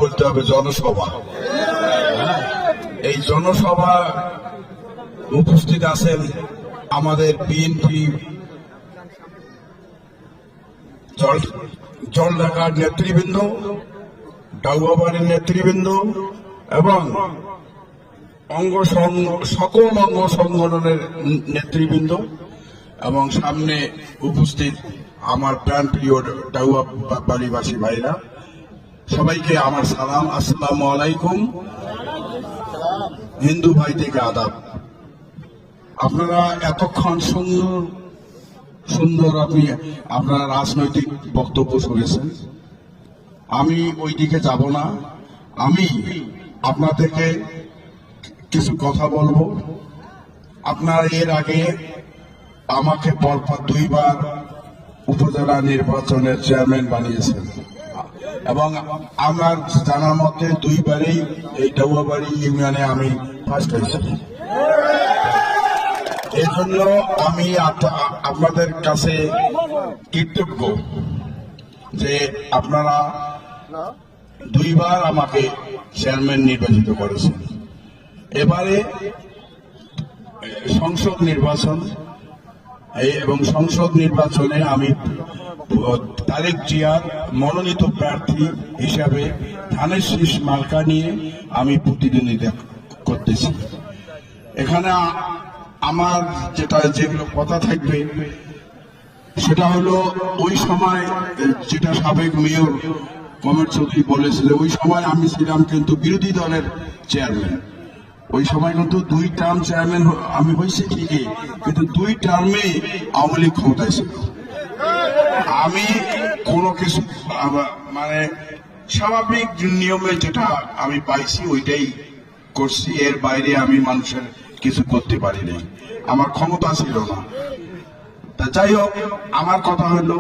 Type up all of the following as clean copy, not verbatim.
বলতে হবে জনসভা। এই জনসভা উপস্থিত আছেন আমাদের বিএনপি জলঢাকার নেতৃবৃন্দ, ডাউয়াবাড়ির নেতৃবৃন্দ এবং সকল অঙ্গ সংগঠনের নেতৃবৃন্দ এবং সামনে উপস্থিত আমার প্রাণপ্রিয় ডাউয়াবাড়িবাসী ভাইরা, সবাইকে আমার সালাম, আসসালামু আলাইকুম। হিন্দু ভাই থেকে আদাব। আপনারা এতক্ষণ সুন্দর আপনি আপনারা রাজনৈতিক বক্তব্য শুনেছেন। আমি ওই দিকে যাব না, আমি আপনাদেরকে কিছু কথা বলবো। আপনারা এর আগে আমাকে পরপর 2 বার উপজেলা নির্বাচনের চেয়ারম্যান বানিয়েছেন এবং আমার জানার মতে 2 বারই এই ডাউয়াবাড়ি ইউনিয়নে আমি ফার্স্ট হয়েছি। এই জন্য আমি আপনাদের কাছে কৃতজ্ঞ যে আপনারা 2 বার আমাকে চেয়ারম্যান নির্বাচিত করেছেন। এবারে সংসদ নির্বাচন এবং সংসদ নির্বাচনে আমি তারেক জিয়ার মনোনীত প্রার্থী হিসাবে ধানের শীষ মার্কা নিয়ে আমি প্রতিদ্বন্দ্বিতা করতেছি। এখানে আমার যেগুলো কথা থাকবে সেটা হলো, ওই সময় যেটা সাবেক মেয়র কমর চৌধুরী বলেছিল, ওই সময় আমি ছিলাম কিন্তু বিরোধী দলের চেয়ারম্যান। ওই সময় কিন্তু 2 টার্ম চেয়ারম্যান আমি হয়েছি ঠিকই, কিন্তু 2 টার্মে আওয়ামী লীগ ক্ষমতায় ছিল। আমি কোনো কিছু মানে স্বাভাবিক নিয়মে যেটা আমি পাইছি ওইটাই করছি, এর বাইরে আমি মানুষের কিছু করতে পারি নাই, আমার ক্ষমতা ছিল না। তা যাই হোক, আমার কথা হলো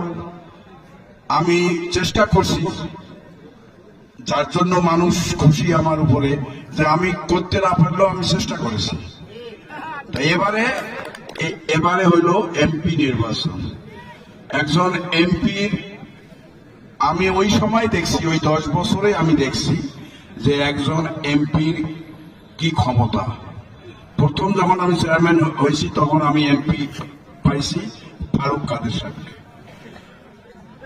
আমি চেষ্টা করছি, যার জন্য মানুষ খুশি আমার উপরে, যে আমি করতে না পারলেও আমি চেষ্টা করেছি। তা এবারে হইল এমপি নির্বাচন। একজন এমপির আমি ওই সময় দেখছি, ওই 10 বছরে আমি দেখছি যে একজন এমপির কি ক্ষমতা। প্রথম যখন আমি চেয়ারম্যান হয়েছি তখন আমি এমপি পাইছি ফারুক কাদের সাথে,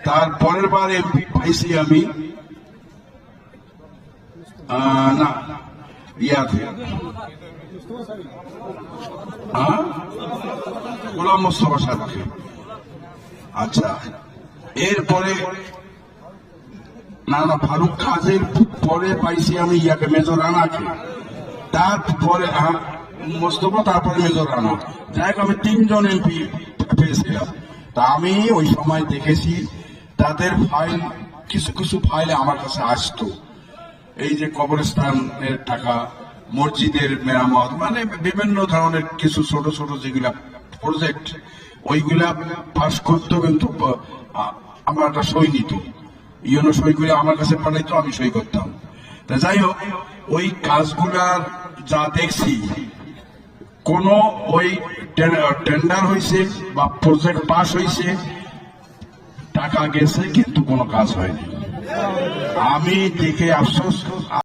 তার পরের বার এমপি পাইছি আমি না ইয়াতে গোলাম মোস্তফা সাহেবকে। আচ্ছা, এরপরে না ফারুক কাদের পরে পাইছি আমি ইয়াকে মেজর রানাকে, তারপরে মোস্তফা, তারপরে মেজর রানা। যাই হোক, আমি 3 জন এমপি পেয়েছিলাম। তা আমি ওই সময় দেখেছি তাদের ফাইল, কিছু ফাইল আমার কাছে আসতো, এই যে কবরস্থানের টাকা, মসজিদের মেরামত, মানে বিভিন্ন ধরনের কিছু ছোট ছোট যেগুলা প্রজেক্ট, ওইগুলা পাস করতো, কিন্তু আমার একটা সই নিত, ইউনো সইগুলো আমার কাছে পাঠাইতো, আমি সই করতাম। তা যাই হোক, ওই কাজগুলার যা দেখছি, কোন ওই টেন্ডার হয়েছে বা প্রজেক্ট পাস হয়েছে, টাকা গেছে কিন্তু কোনো কাজ হয়নি। আমি দেখে আফসোস।